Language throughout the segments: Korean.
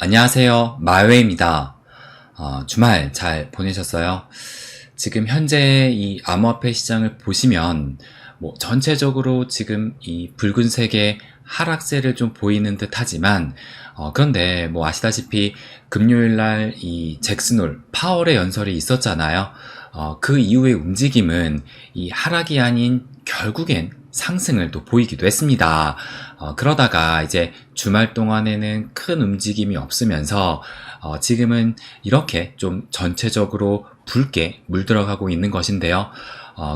안녕하세요. 마웨입니다. 주말 잘 보내셨어요? 지금 현재 이 암호화폐 시장을 보시면 전체적으로 지금 이 붉은색의 하락세를 좀 보이는 듯 하지만 그런데 아시다시피 금요일 날 이 잭슨홀 파월의 연설이 있었잖아요. 그 이후의 움직임은 이 하락이 아닌 결국엔 상승을 또 보이기도 했습니다. 그러다가 이제 주말 동안에는 큰 움직임이 없으면서 지금은 이렇게 좀 전체적으로 붉게 물들어가고 있는 것인데요.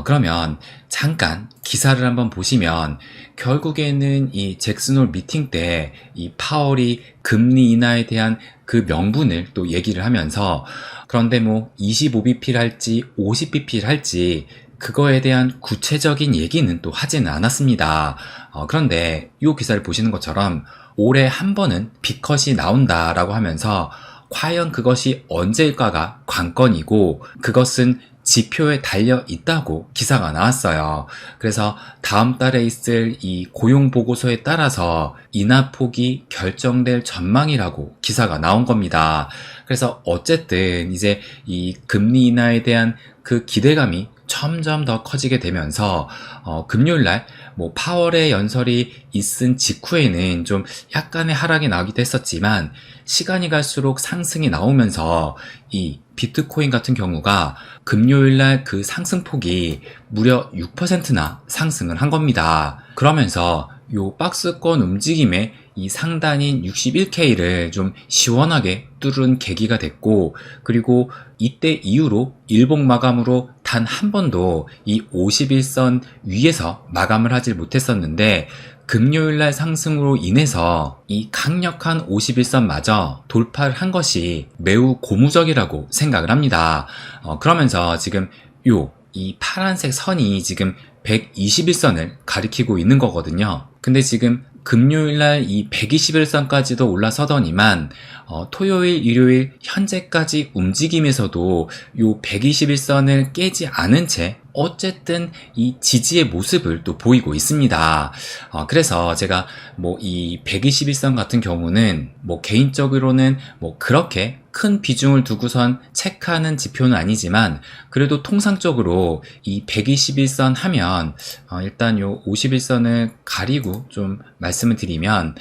그러면 잠깐 기사를 한번 보시면 결국에는 이 잭슨홀 미팅 때 이 파월이 금리 인하에 대한 그 명분을 또 얘기를 하면서 그런데 25bp를 할지 50bp를 할지 그거에 대한 구체적인 얘기는 또 하지는 않았습니다. 그런데 이 기사를 보시는 것처럼 올해 한 번은 빅컷이 나온다라고 하면서 과연 그것이 언제일까가 관건이고 그것은 지표에 달려 있다고 기사가 나왔어요. 그래서 다음 달에 있을 이 고용 보고서에 따라서 인하폭이 결정될 전망이라고 기사가 나온 겁니다. 그래서 어쨌든 이제 이 금리 인하에 대한 그 기대감이 점점 더 커지게 되면서 금요일날 파월의 연설이 있은 직후에는 좀 약간의 하락이 나오기도 했었지만 시간이 갈수록 상승이 나오면서 이 비트코인 같은 경우가 금요일날 그 상승폭이 무려 6%나 상승을 한 겁니다. 그러면서 요 박스권 움직임에 이 상단인 61K를 좀 시원하게 뚫은 계기가 됐고 그리고 이때 이후로 일봉 마감으로 단 한 번도 이 51선 위에서 마감을 하질 못했었는데 금요일날 상승으로 인해서 이 강력한 51선마저 돌파를 한 것이 매우 고무적이라고 생각을 합니다. 그러면서 지금 이 파란색 선이 지금 121선을 가리키고 있는 거거든요. 근데 지금 금요일날 이 121선까지도 올라서더니만 토요일, 일요일 현재까지 움직임에서도 요 121선을 깨지 않은 채 어쨌든 이 지지의 모습을 또 보이고 있습니다. 그래서 제가 이 121선 같은 경우는 개인적으로는 그렇게 큰 비중을 두고선 체크하는 지표는 아니지만 그래도 통상적으로 이 121선 하면 일단 요 51선을 가리고 좀 말씀을 드리면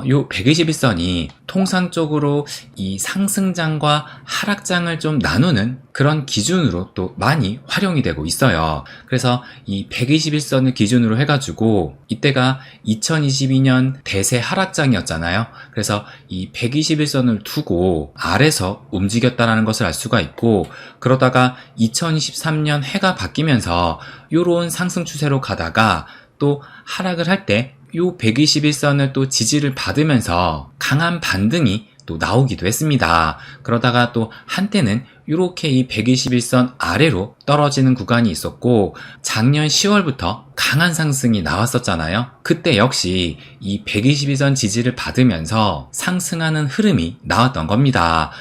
요 121선이 통상적으로 이 상승장과 하락장을 좀 나누는 그런 기준으로 또 많이 활용이 되고 있어요. 그래서 이 121선을 기준으로 해가지고 이때가 2022년 대세 하락장이었잖아요. 그래서 이 121선을 두고 아래서 움직였다라는 것을 알 수가 있고 그러다가 2023년 해가 바뀌면서 요런 상승 추세로 가다가 또 하락을 할 때 요 121선을 또 지지를 받으면서 강한 반등이 또 나오기도 했습니다. 그러다가 또 한때는 이렇게 이 121선 아래로 떨어지는 구간이 있었고 작년 10월부터 강한 상승이 나왔었잖아요. 그때 역시 이 121선 지지를 받으면서 상승하는 흐름이 나왔던 겁니다.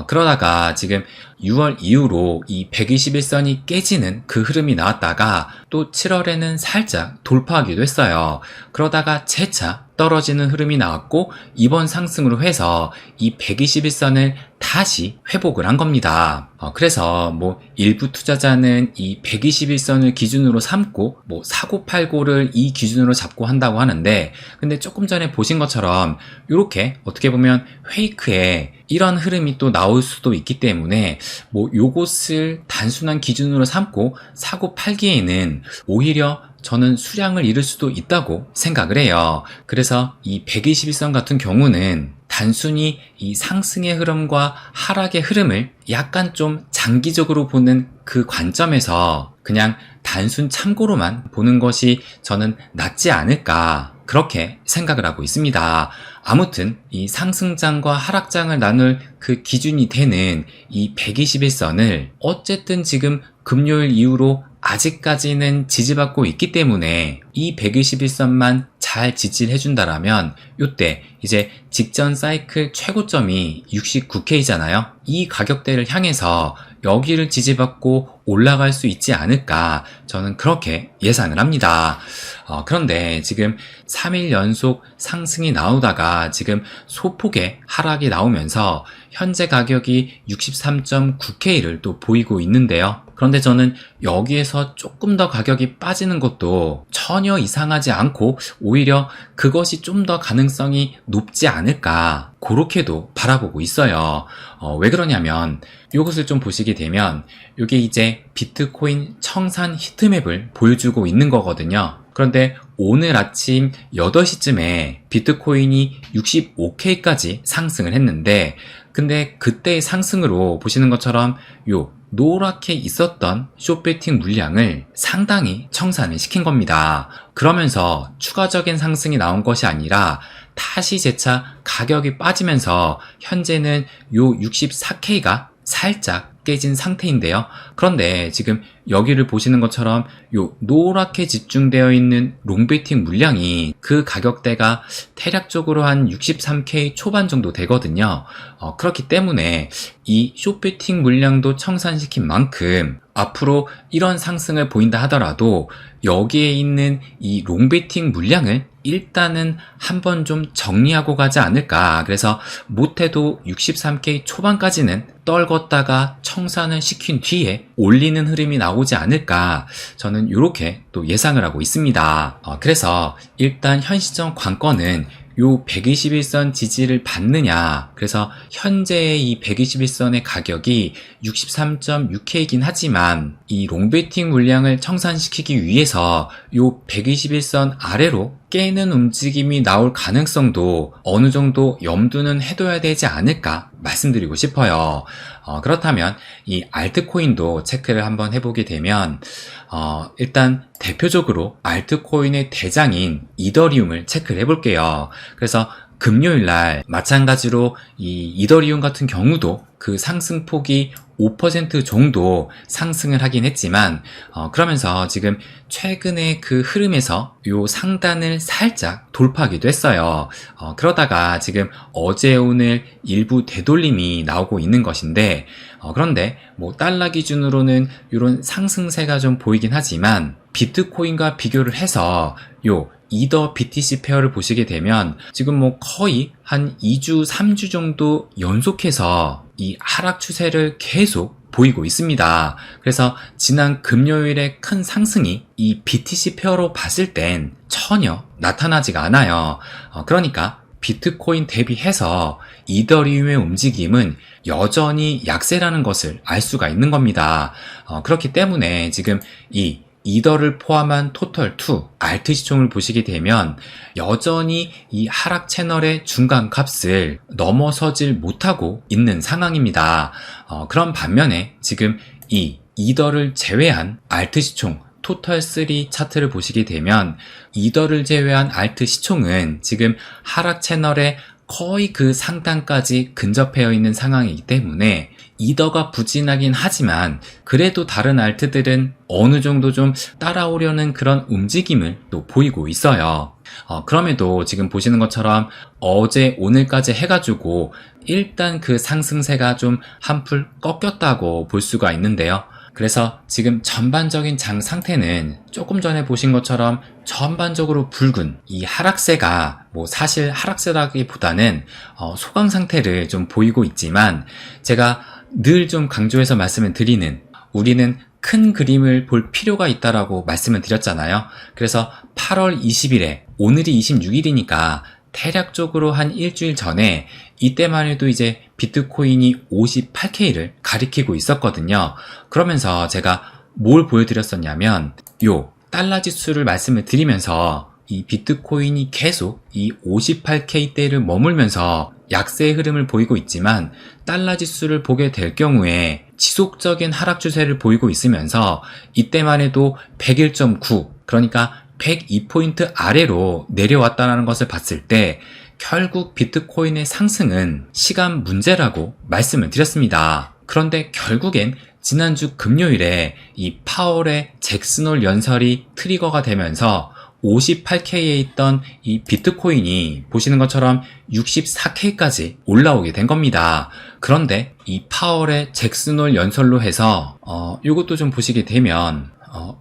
그러다가 지금 6월 이후로 이 121선이 깨지는 그 흐름이 나왔다가 또 7월에는 살짝 돌파하기도 했어요. 그러다가 재차 떨어지는 흐름이 나왔고 이번 상승으로 해서 이 121선을 다시 회복을 한 겁니다. 그래서 일부 투자자는 이 121선을 기준으로 삼고 사고팔고를 이 기준으로 잡고 한다고 하는데 근데 조금 전에 보신 것처럼 이렇게 어떻게 보면 페이크에 이런 흐름이 또 나올 수도 있기 때문에 요것을 단순한 기준으로 삼고 사고팔기에는 오히려 저는 수량을 잃을 수도 있다고 생각을 해요. 그래서 이 121선 같은 경우는 단순히 이 상승의 흐름과 하락의 흐름을 약간 좀 장기적으로 보는 그 관점에서 그냥 단순 참고로만 보는 것이 저는 낫지 않을까 그렇게 생각을 하고 있습니다. 아무튼 이 상승장과 하락장을 나눌 그 기준이 되는 이 121선을 어쨌든 지금 금요일 이후로 아직까지는 지지받고 있기 때문에 이 121선만 잘 지지를 해준다라면 이때 이제 직전 사이클 최고점이 69K잖아요. 이 가격대를 향해서 여기를 지지받고 올라갈 수 있지 않을까 저는 그렇게 예상을 합니다. 그런데 지금 3일 연속 상승이 나오다가 지금 소폭의 하락이 나오면서 현재 가격이 63.9K를 또 보이고 있는데요. 그런데 저는 여기에서 조금 더 가격이 빠지는 것도 전혀 이상하지 않고 오히려 그것이 좀 더 가능성이 높지 않을까 그렇게도 바라보고 있어요. 왜 그러냐면 이것을 좀 보시게 되면 이게 이제 비트코인 청산 히트맵을 보여주고 있는 거거든요. 그런데 오늘 아침 8시쯤에 비트코인이 65K까지 상승을 했는데 근데 그때의 상승으로 보시는 것처럼 요 노랗게 있었던 숏베팅 물량을 상당히 청산을 시킨 겁니다. 그러면서 추가적인 상승이 나온 것이 아니라 다시 재차 가격이 빠지면서 현재는 요 64K가 살짝 깨진 상태인데요. 그런데 지금 여기를 보시는 것처럼 요 노랗게 집중되어 있는 롱베팅 물량이 그 가격대가 대략적으로 한 63K 초반 정도 되거든요. 그렇기 때문에 이 숏베팅 물량도 청산시킨 만큼 앞으로 이런 상승을 보인다 하더라도 여기에 있는 이 롱베팅 물량을 일단은 한번 좀 정리하고 가지 않을까. 그래서 못해도 63K 초반까지는 떨궜다가 청산을 시킨 뒤에 올리는 흐름이 나오지 않을까. 저는 이렇게 또 예상을 하고 있습니다. 그래서 일단 현 시점 관건은 요 121선 지지를 받느냐. 그래서 현재의 이 121선의 가격이 63.6K이긴 하지만 이 롱베팅 물량을 청산시키기 위해서 요 121선 아래로 깨는 움직임이 나올 가능성도 어느 정도 염두는 해둬야 되지 않을까 말씀드리고 싶어요. 그렇다면 이 알트코인도 체크를 한번 해보게 되면 일단 대표적으로 알트코인의 대장인 이더리움을 체크를 해볼게요. 그래서 금요일날 마찬가지로 이 이더리움 같은 경우도 그 상승폭이 5% 정도 상승을 하긴 했지만 그러면서 지금 최근에 그 흐름에서 요 상단을 살짝 돌파하기도 했어요. 그러다가 지금 어제 오늘 일부 되돌림이 나오고 있는 것인데 그런데 뭐 달러 기준으로는 이런 상승세가 좀 보이긴 하지만 비트코인과 비교를 해서 요 이더 BTC 페어를 보시게 되면 지금 뭐 거의 한 2주, 3주 정도 연속해서 이 하락 추세를 계속 보이고 있습니다. 그래서 지난 금요일에 큰 상승이 이 BTC 페어로 봤을 땐 전혀 나타나지가 않아요. 그러니까 비트코인 대비해서 이더리움의 움직임은 여전히 약세라는 것을 알 수가 있는 겁니다. 그렇기 때문에 지금 이 이더를 포함한 토털2 알트 시총을 보시게 되면 여전히 이 하락 채널의 중간 값을 넘어서질 못하고 있는 상황입니다. 그런 반면에 지금 이 이더를 제외한 알트 시총 토털3 차트를 보시게 되면 이더를 제외한 알트 시총은 지금 하락 채널의 거의 그 상단까지 근접해 있는 상황이기 때문에 이더가 부진하긴 하지만 그래도 다른 알트들은 어느 정도 좀 따라오려는 그런 움직임을 또 보이고 있어요. 그럼에도 지금 보시는 것처럼 어제 오늘까지 해가지고 일단 그 상승세가 좀 한풀 꺾였다고 볼 수가 있는데요. 그래서 지금 전반적인 장 상태는 조금 전에 보신 것처럼 전반적으로 붉은 이 하락세가 뭐 사실 하락세라기보다는 소강 상태를 좀 보이고 있지만 제가 늘 좀 강조해서 말씀을 드리는 우리는 큰 그림을 볼 필요가 있다라고 말씀을 드렸잖아요. 그래서 8월 20일에 오늘이 26일이니까 대략적으로 한 일주일 전에 이때만 해도 이제 비트코인이 58K를 가리키고 있었거든요. 그러면서 제가 뭘 보여드렸었냐면 요 달러 지수를 말씀을 드리면서 이 비트코인이 계속 이 58K대를 머물면서 약세의 흐름을 보이고 있지만 달러 지수를 보게 될 경우에 지속적인 하락 추세를 보이고 있으면서 이때만 해도 101.9 그러니까 102포인트 아래로 내려왔다는 것을 봤을 때 결국 비트코인의 상승은 시간 문제라고 말씀을 드렸습니다. 그런데 결국엔 지난주 금요일에 이 파월의 잭슨홀 연설이 트리거가 되면서 58K에 있던 이 비트코인이 보시는 것처럼 64K까지 올라오게 된 겁니다. 그런데 이 파월의 잭슨홀 연설로 해서 요것도 좀 보시게 되면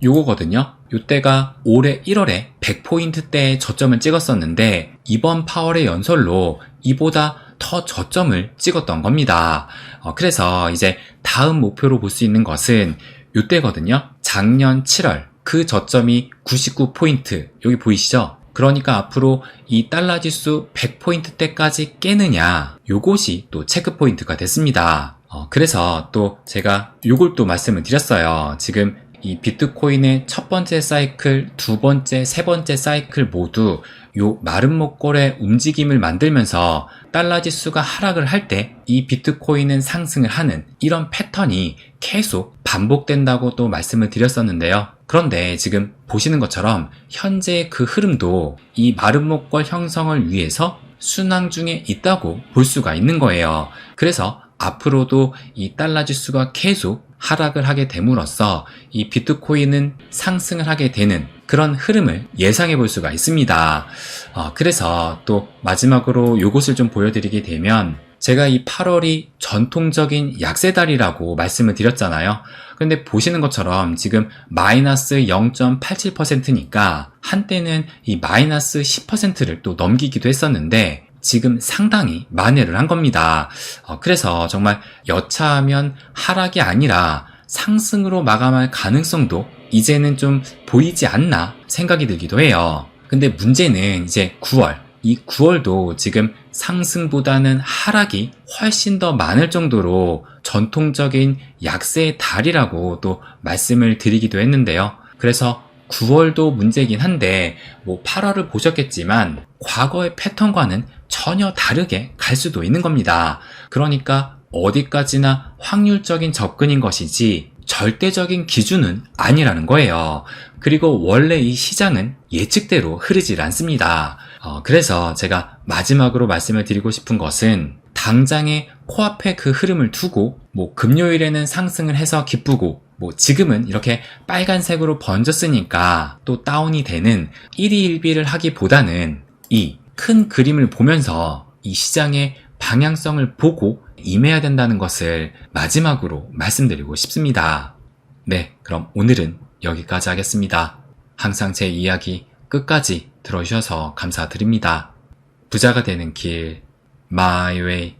요거거든요. 요때가 올해 1월에 100포인트대의 저점을 찍었었는데 이번 파월의 연설로 이보다 더 저점을 찍었던 겁니다. 그래서 이제 다음 목표로 볼 수 있는 것은 요때거든요. 작년 7월 그 저점이 99포인트 여기 보이시죠? 그러니까 앞으로 이 달러 지수 100포인트대까지 깨느냐 요것이 또 체크 포인트가 됐습니다. 그래서 또 제가 요걸 또 말씀을 드렸어요. 지금 이 비트코인의 첫 번째 사이클, 두 번째, 세 번째 사이클 모두 요 마른 목골의 움직임을 만들면서 달러 지수가 하락을 할 때 이 비트코인은 상승을 하는 이런 패턴이 계속 반복된다고 또 말씀을 드렸었는데요. 그런데 지금 보시는 것처럼 현재 그 흐름도 이 마른 목골 형성을 위해서 순항 중에 있다고 볼 수가 있는 거예요. 그래서 앞으로도 이 달러 지수가 계속 하락을 하게 됨으로써 이 비트코인은 상승을 하게 되는 그런 흐름을 예상해 볼 수가 있습니다. 그래서 또 마지막으로 요것을 좀 보여드리게 되면 제가 이 8월이 전통적인 약세달이라고 말씀을 드렸잖아요. 근데 보시는 것처럼 지금 마이너스 0.87%니까 한때는 이 마이너스 10%를 또 넘기기도 했었는데 지금 상당히 만회를 한 겁니다. 그래서 정말 여차하면 하락이 아니라 상승으로 마감할 가능성도 이제는 좀 보이지 않나 생각이 들기도 해요. 근데 문제는 이제 9월. 이 9월도 지금 상승보다는 하락이 훨씬 더 많을 정도로 전통적인 약세의 달이라고 또 말씀을 드리기도 했는데요. 그래서 9월도 문제긴 한데 8월을 보셨겠지만 과거의 패턴과는 전혀 다르게 갈 수도 있는 겁니다. 그러니까 어디까지나 확률적인 접근인 것이지 절대적인 기준은 아니라는 거예요. 그리고 원래 이 시장은 예측대로 흐르질 않습니다. 그래서 제가 마지막으로 말씀을 드리고 싶은 것은 당장의 코앞에 그 흐름을 두고 금요일에는 상승을 해서 기쁘고 지금은 이렇게 빨간색으로 번졌으니까 또 다운이 되는 일희일비를 하기보다는 이 큰 그림을 보면서 이 시장의 방향성을 보고 임해야 된다는 것을 마지막으로 말씀드리고 싶습니다. 네, 그럼 오늘은 여기까지 하겠습니다. 항상 제 이야기 끝까지 들어주셔서 감사드립니다. 부자가 되는 길, My Way.